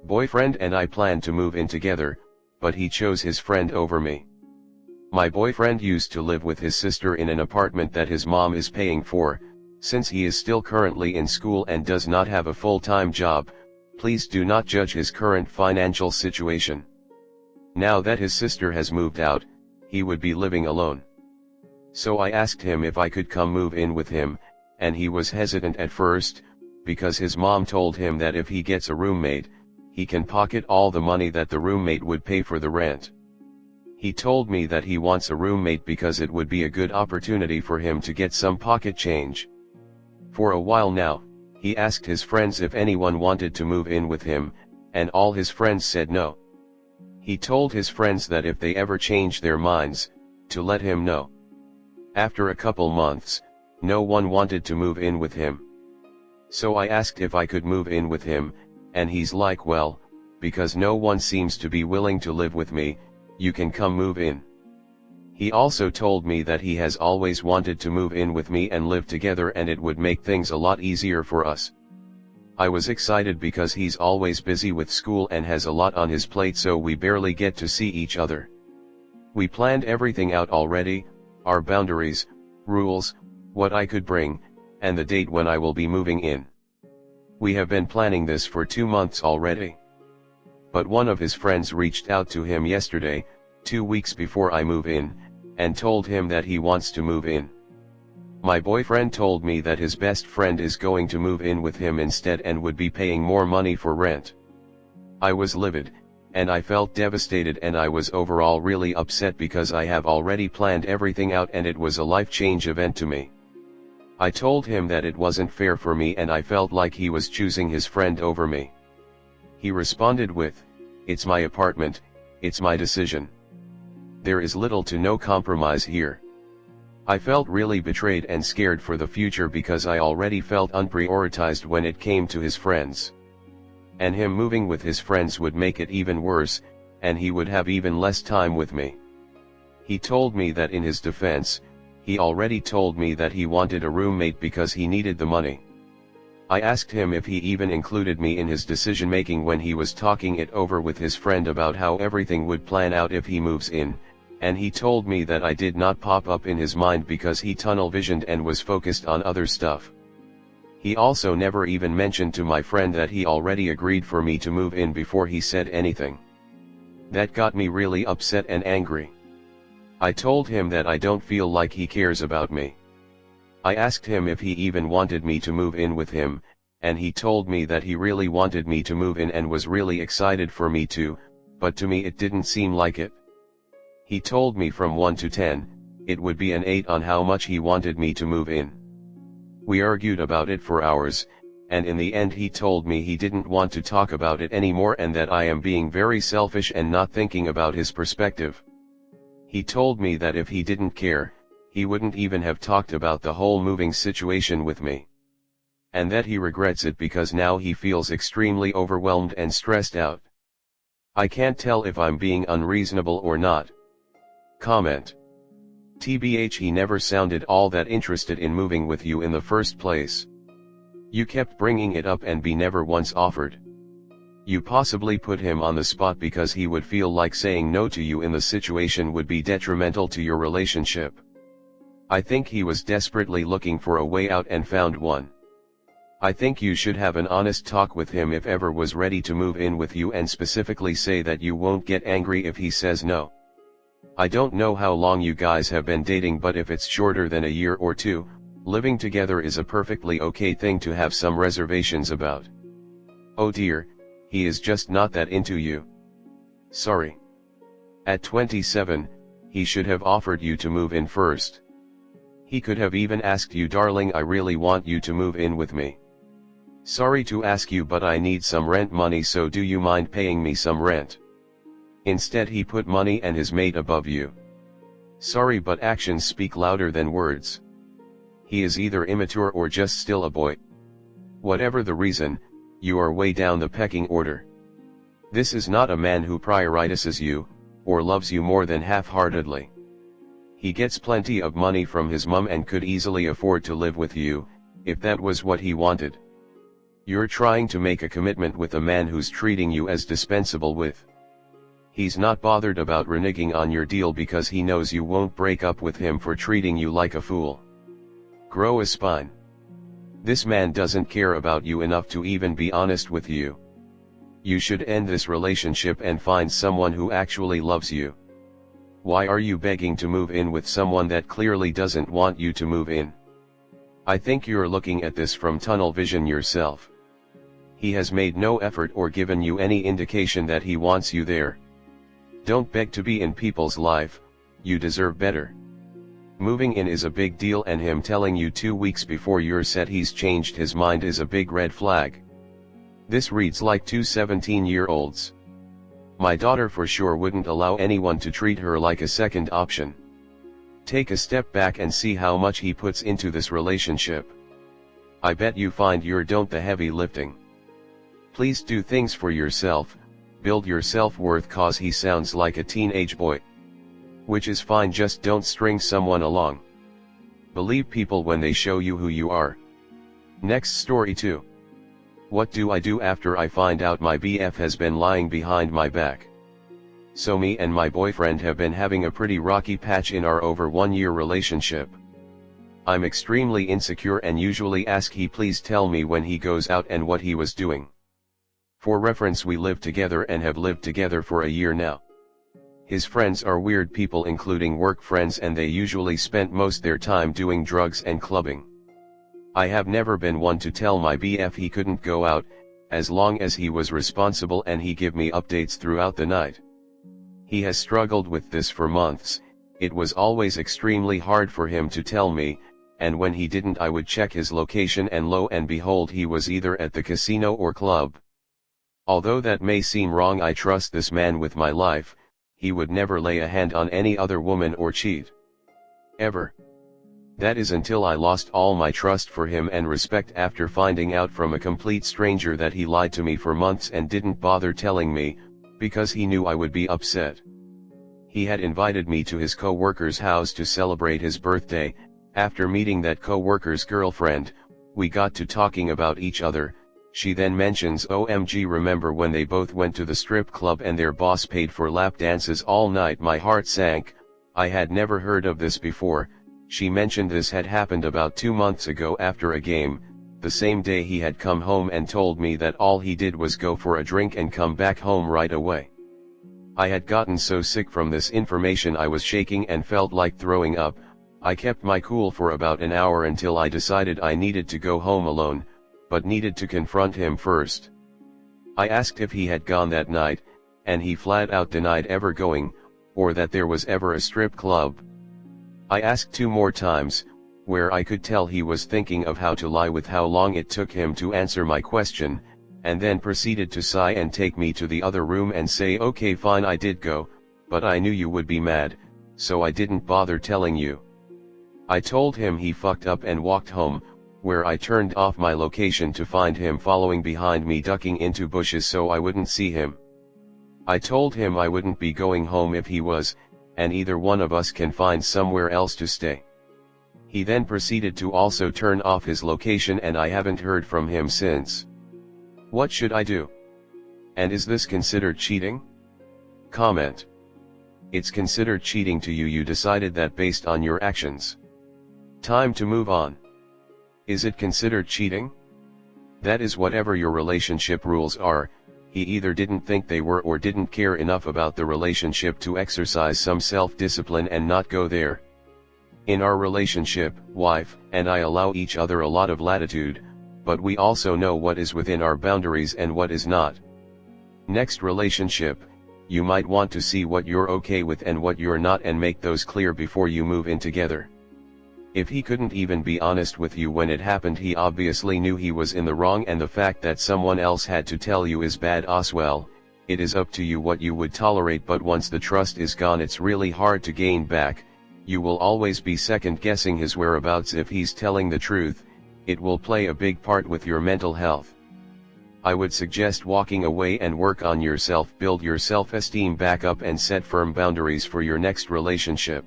Boyfriend and I planned to move in together, but he chose his friend over me. My boyfriend used to live with his sister in an apartment that his mom is paying for. Since he is still currently in school and does not have a full-time job, please do not judge his current financial situation. Now that his sister has moved out, he would be living alone. So I asked him if I could come move in with him, and he was hesitant at first, because his mom told him that if he gets a roommate, he can pocket all the money that the roommate would pay for the rent. He told me that he wants a roommate because it would be a good opportunity for him to get some pocket change. For a while now, he asked his friends if anyone wanted to move in with him, and all his friends said no. He told his friends that if they ever changed their minds, to let him know. After a couple months, no one wanted to move in with him. So I asked if I could move in with him, and he's like, well, because no one seems to be willing to live with me, you can come move in. He also told me that he has always wanted to move in with me and live together, and it would make things a lot easier for us. I was excited because he's always busy with school and has a lot on his plate, so we barely get to see each other. We planned everything out already, our boundaries, rules, what I could bring, and the date when I will be moving in. We have been planning this for 2 months already. But one of his friends reached out to him yesterday, 2 weeks before I move in, and told him that he wants to move in. My boyfriend told me that his best friend is going to move in with him instead and would be paying more money for rent. I was livid, and I felt devastated, and I was overall really upset because I have already planned everything out and it was a life-change event to me. I told him that it wasn't fair for me and I felt like he was choosing his friend over me. He responded with, "It's my apartment, it's my decision. There is little to no compromise here." I felt really betrayed and scared for the future because I already felt unprioritized when it came to his friends. And him moving with his friends would make it even worse, and he would have even less time with me. He told me that in his defense, he already told me that he wanted a roommate because he needed the money. I asked him if he even included me in his decision-making when he was talking it over with his friend about how everything would plan out if he moves in, and he told me that I did not pop up in his mind because he tunnel-visioned and was focused on other stuff. He also never even mentioned to my friend that he already agreed for me to move in before he said anything. That got me really upset and angry. I told him that I don't feel like he cares about me. I asked him if he even wanted me to move in with him, and he told me that he really wanted me to move in and was really excited for me to, but to me it didn't seem like it. He told me from 1 to 10, it would be an 8 on how much he wanted me to move in. We argued about it for hours, and in the end he told me he didn't want to talk about it anymore and that I am being very selfish and not thinking about his perspective. He told me that if he didn't care, he wouldn't even have talked about the whole moving situation with me. And that he regrets it because now he feels extremely overwhelmed and stressed out. I can't tell if I'm being unreasonable or not. Comment. TBH, he never sounded all that interested in moving with you in the first place. You kept bringing it up and he never once offered. You possibly put him on the spot because he would feel like saying no to you in the situation would be detrimental to your relationship. I think he was desperately looking for a way out and found one. I think you should have an honest talk with him if ever was ready to move in with you, and specifically say that you won't get angry if he says no. I don't know how long you guys have been dating, but if it's shorter than a year or 2, living together is a perfectly okay thing to have some reservations about. Oh dear, he is just not that into you. Sorry. At 27, he should have offered you to move in first. He could have even asked you, "Darling, I really want you to move in with me. Sorry to ask you, but I need some rent money, so do you mind paying me some rent?" Instead he put money and his mate above you. Sorry, but actions speak louder than words. He is either immature or just still a boy. Whatever the reason, you are way down the pecking order. This is not a man who prioritizes you, or loves you more than half-heartedly. He gets plenty of money from his mom and could easily afford to live with you, if that was what he wanted. You're trying to make a commitment with a man who's treating you as dispensable with. He's not bothered about reneging on your deal because he knows you won't break up with him for treating you like a fool. Grow a spine. This man doesn't care about you enough to even be honest with you. You should end this relationship and find someone who actually loves you. Why are you begging to move in with someone that clearly doesn't want you to move in? I think you're looking at this from tunnel vision yourself. He has made no effort or given you any indication that he wants you there. Don't beg to be in people's life, you deserve better. Moving in is a big deal, and him telling you 2 weeks before you're set he's changed his mind is a big red flag. This reads like two 17-year-olds. My daughter for sure wouldn't allow anyone to treat her like a second option. Take a step back and see how much he puts into this relationship. I bet you find you're doing the heavy lifting. Please do things for yourself, build your self-worth, cause he sounds like a teenage boy. Which is fine, just don't string someone along. Believe people when they show you who you are. Next story 2. What do I do after I find out my BF has been lying behind my back? So me and my boyfriend have been having a pretty rocky patch in our over 1-year relationship. I'm extremely insecure and usually ask he please tell me when he goes out and what he was doing. For reference, we live together and have lived together for a year now. His friends are weird people, including work friends, and they usually spent most their time doing drugs and clubbing. I have never been one to tell my BF he couldn't go out, as long as he was responsible and he give me updates throughout the night. He has struggled with this for months. It was always extremely hard for him to tell me, and when he didn't I would check his location and lo and behold he was either at the casino or club. Although that may seem wrong, I trust this man with my life. He would never lay a hand on any other woman or cheat. Ever. That is until I lost all my trust for him and respect after finding out from a complete stranger that he lied to me for months and didn't bother telling me, because he knew I would be upset. He had invited me to his co-worker's house to celebrate his birthday. After meeting that co-worker's girlfriend, we got to talking about each other. She then mentions, OMG, remember when they both went to the strip club and their boss paid for lap dances all night? My heart sank. I had never heard of this before. She mentioned this had happened about 2 months ago after a game. The same day he had come home and told me that all he did was go for a drink and come back home right away. I had gotten so sick from this information I was shaking and felt like throwing up. I kept my cool for about an hour until I decided I needed to go home alone, but needed to confront him first. I asked if he had gone that night, and he flat out denied ever going, or that there was ever a strip club. I asked 2 more times, where I could tell he was thinking of how to lie with how long it took him to answer my question, and then proceeded to sigh and take me to the other room and say, okay fine, I did go, but I knew you would be mad, so I didn't bother telling you. I told him he fucked up and walked home, where I turned off my location to find him following behind me, ducking into bushes so I wouldn't see him. I told him I wouldn't be going home if he was, and either one of us can find somewhere else to stay. He then proceeded to also turn off his location and I haven't heard from him since. What should I do? And is this considered cheating? Comment. It's considered cheating to you. You decided that based on your actions. Time to move on. Is it considered cheating? That is whatever your relationship rules are. He either didn't think they were or didn't care enough about the relationship to exercise some self-discipline and not go there. In our relationship, wife and I allow each other a lot of latitude, but we also know what is within our boundaries and what is not. Next relationship, you might want to see what you're okay with and what you're not and make those clear before you move in together. If he couldn't even be honest with you when it happened, he obviously knew he was in the wrong, and the fact that someone else had to tell you is bad as well. It is up to you what you would tolerate, but once the trust is gone it's really hard to gain back. You will always be second guessing his whereabouts if he's telling the truth. It will play a big part with your mental health. I would suggest walking away and work on yourself, build your self-esteem back up and set firm boundaries for your next relationship.